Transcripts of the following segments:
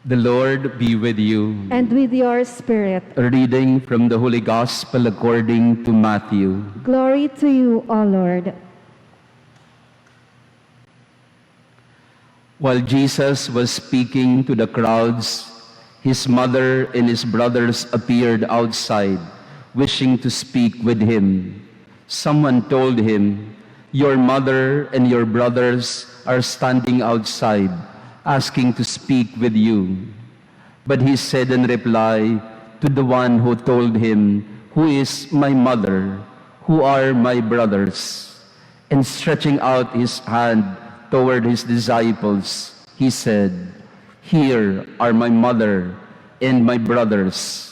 The Lord be with you. And with your spirit. A reading from the Holy Gospel according to Matthew. Glory to you, O Lord. While Jesus was speaking to the crowds, his mother and his brothers appeared outside, wishing to speak with him. Someone told him, "Your mother and your brothers are standing outside, asking to speak with you." But he said in reply to the one who told him, "Who is my mother? Who are my brothers?" And stretching out his hand toward his disciples, he said, "Here are my mother and my brothers.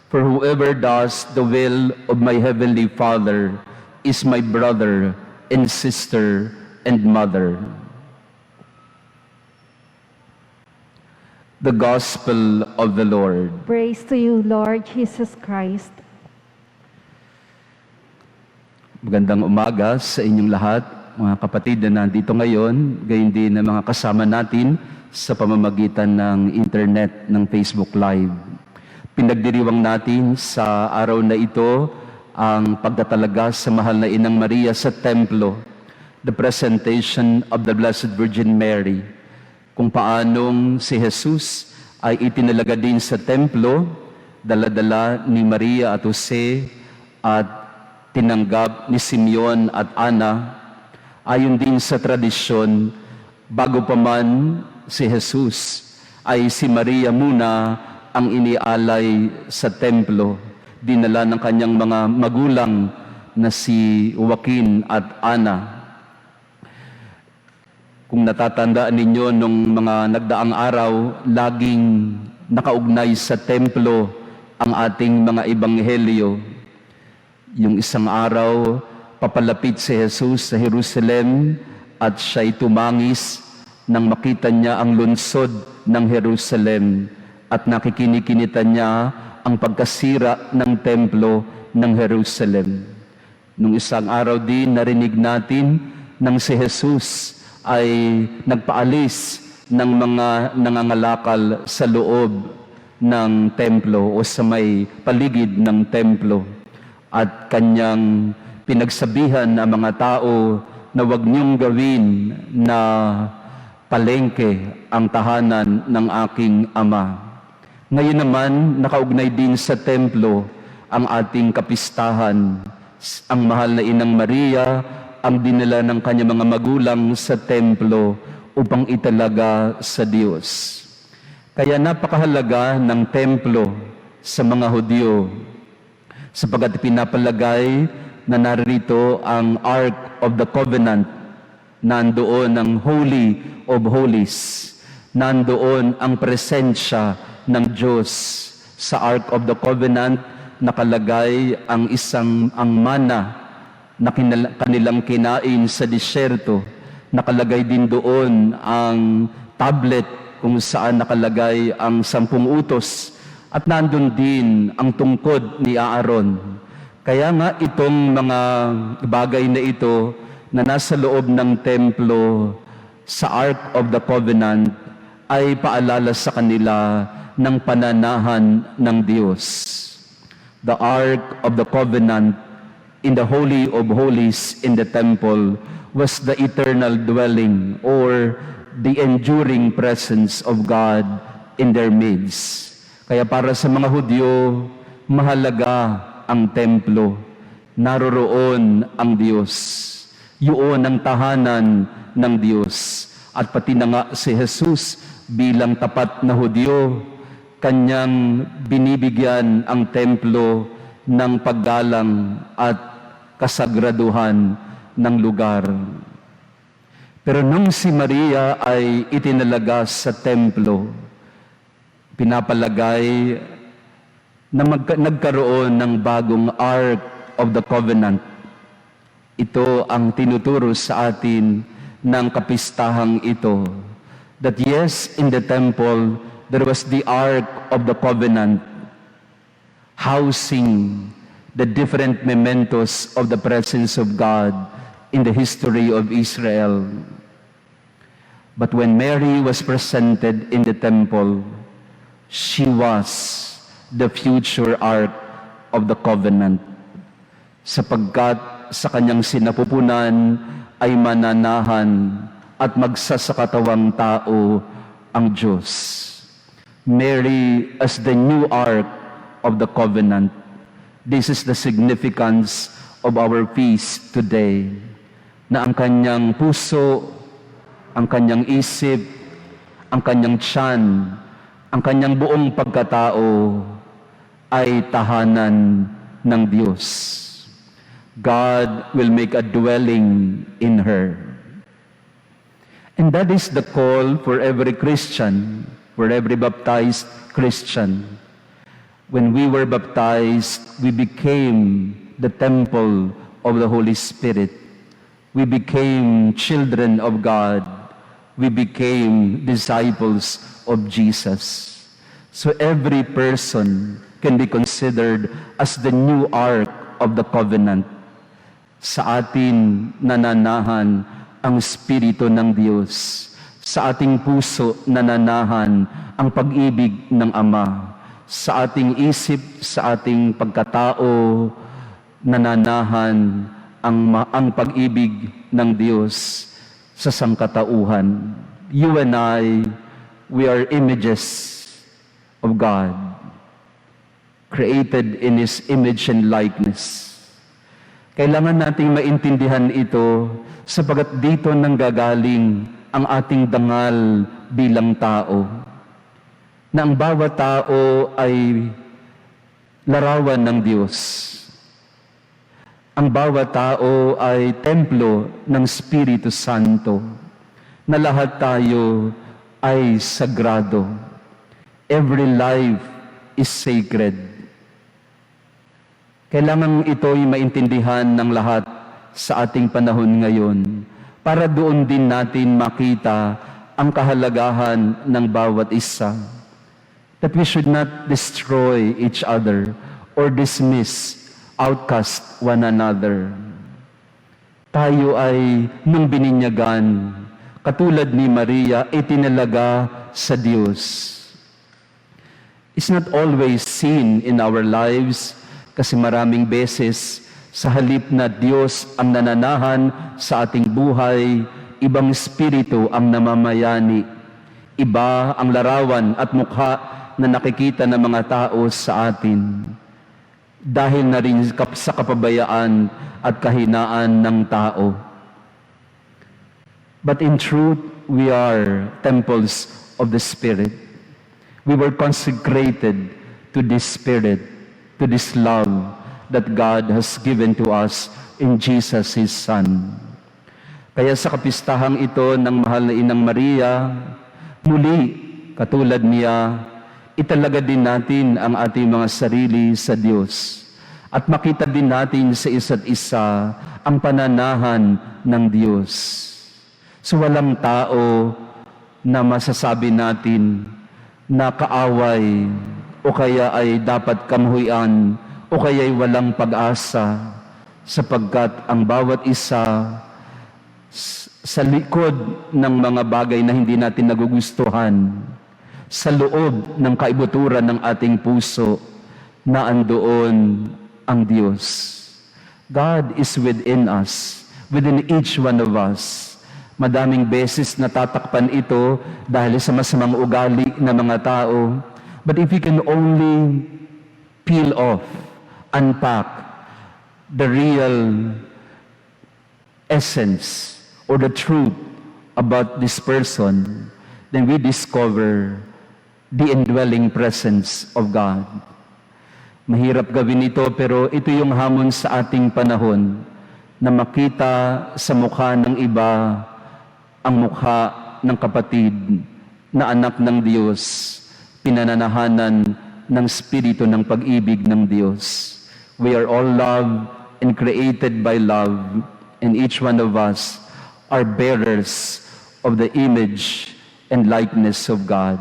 For whoever does the will of my heavenly Father is my brother and sister and mother." The Gospel of the Lord. Praise to you, Lord Jesus Christ. Magandang umaga sa inyong lahat, mga kapatid na nandito ngayon, gayon din na mga kasama natin sa pamamagitan ng internet, ng Facebook Live. Pinagdiriwang natin sa araw na ito ang pagtatalaga sa mahal na Inang Maria sa templo, the presentation of the Blessed Virgin Mary, kung paanong si Jesus ay itinalaga din sa templo, dala-dala ni Maria at Jose at tinanggap ni Simeon at Ana. Ayon din sa tradisyon, bago pa man si Jesus, ay si Maria muna ang inialay sa templo. Dinala ng kanyang mga magulang na si Joaquin at Ana. Kung natatandaan ninyo nung mga nagdaang araw, laging nakaugnay sa templo ang ating mga ebanghelyo. Yung isang araw, papalapit si Jesus sa Jerusalem at siya'y tumangis nang makita niya ang lungsod ng Jerusalem at nakikinikinita niya ang pagkasira ng templo ng Jerusalem. Nung isang araw din, narinig natin nang si Jesus ay nagpaalis ng mga nangangalakal sa loob ng templo o sa may paligid ng templo at kanyang pinagsabihan ang mga tao na huwag niyong gawin na palengke ang tahanan ng aking Ama. Ngayon naman, nakaugnay din sa templo ang ating kapistahan. Ang mahal na Inang Maria ang dinala ng kanyang mga magulang sa templo upang italaga sa Diyos. Kaya napakahalaga ng templo sa mga Hudyo, sapagkat pinapalagay na narito ang Ark of the Covenant, nandoon ang Holy of Holies, nandoon ang presensya ng Diyos. Sa Ark of the Covenant, nakalagay ang mana na kanilang kinain sa disyerto. Nakalagay din doon ang tablet kung saan nakalagay ang 10 utos at nandun din ang tungkod ni Aaron. Kaya nga itong mga bagay na ito na nasa loob ng templo sa Ark of the Covenant ay paalala sa kanila ng pananahan ng Diyos. The Ark of the Covenant in the Holy of Holies in the temple was the eternal dwelling or the enduring presence of God in their midst. Kaya para sa mga Hudyo, mahalaga ang templo. Naroroon ang Diyos. Yun ang tahanan ng Diyos. At pati na nga si Jesus bilang tapat na Hudyo, kanyang binibigyan ang templo ng paggalang at kasagraduhan ng lugar. Pero nung si Maria ay itinalaga sa templo, pinapalagay na nagkaroon ng bagong Ark of the Covenant. Ito ang tinuturo sa atin ng kapistahang ito, that yes, in the temple, there was the Ark of the Covenant, housing the different mementos of the presence of God in the history of Israel. But when Mary was presented in the temple, She was the future ark of the covenant, sapagkat sa kanyang sinapupunan ay mananahan at magsasakatawang tao ang Diyos. Mary as the new ark of the covenant. This is the significance of our feast today, na ang kanyang puso, ang kanyang isip, ang kanyang tiyan, ang kanyang buong pagkatao ay tahanan ng Diyos. God will make a dwelling in her. And that is the call for every Christian, for every baptized Christian. When we were baptized, we became the temple of the Holy Spirit. We became children of God. We became disciples of Jesus. So every person can be considered as the new ark of the covenant. Sa atin nananahan ang Espiritu ng Diyos. Sa ating puso nananahan ang pag-ibig ng Ama. Sa ating isip, sa ating pagkatao, nananahan ang pag-ibig ng Diyos sa sangkatauhan. You and I, we are images of God, created in His image and likeness. Kailangan nating maintindihan ito sapagkat dito nanggagaling ang ating dangal bilang tao. Na ang bawat tao ay larawan ng Diyos. Ang bawat tao ay templo ng Espiritu Santo, na lahat tayo ay sagrado. Every life is sacred. Kailangan ito'y maintindihan ng lahat sa ating panahon ngayon para doon din natin makita ang kahalagahan ng bawat isa. That we should not destroy each other or dismiss, outcast one another. Tayo ay nung bininyagan, katulad ni Maria, itinalaga sa Diyos. It's not always seen in our lives kasi maraming beses sa halip na Diyos ang nananahan sa ating buhay, ibang espiritu ang namamayani. Iba ang larawan at mukha na nakikita ng mga tao sa atin. Dahil na rin sa kapabayaan at kahinaan ng tao. But in truth, we are temples of the Spirit. We were consecrated to this Spirit, to this love that God has given to us in Jesus, His Son. Kaya sa kapistahang ito ng mahal na Inang Maria, muli, katulad niya, italaga din natin ang ating mga sarili sa Diyos at makita din natin sa isa't isa ang pananahan ng Diyos. So walang tao na masasabi natin na kaaway o kaya ay dapat kamuhian o kaya ay walang pag-asa sapagkat ang bawat isa sa likod ng mga bagay na hindi natin nagugustuhan, sa loob ng kaibuturan ng ating puso na andoon ang Diyos. God is within us, within each one of us. Madaming beses natatakpan ito dahil sa masamang ugali ng mga tao. But if we can only peel off, unpack the real essence or the truth about this person, then we discover the indwelling presence of God. Mahirap gawin ito, pero ito yung hamon sa ating panahon na makita sa mukha ng iba ang mukha ng kapatid na anak ng Diyos, pinananahanan ng Espiritu ng pag-ibig ng Diyos. We are all loved and created by love, and each one of us are bearers of the image and likeness of God.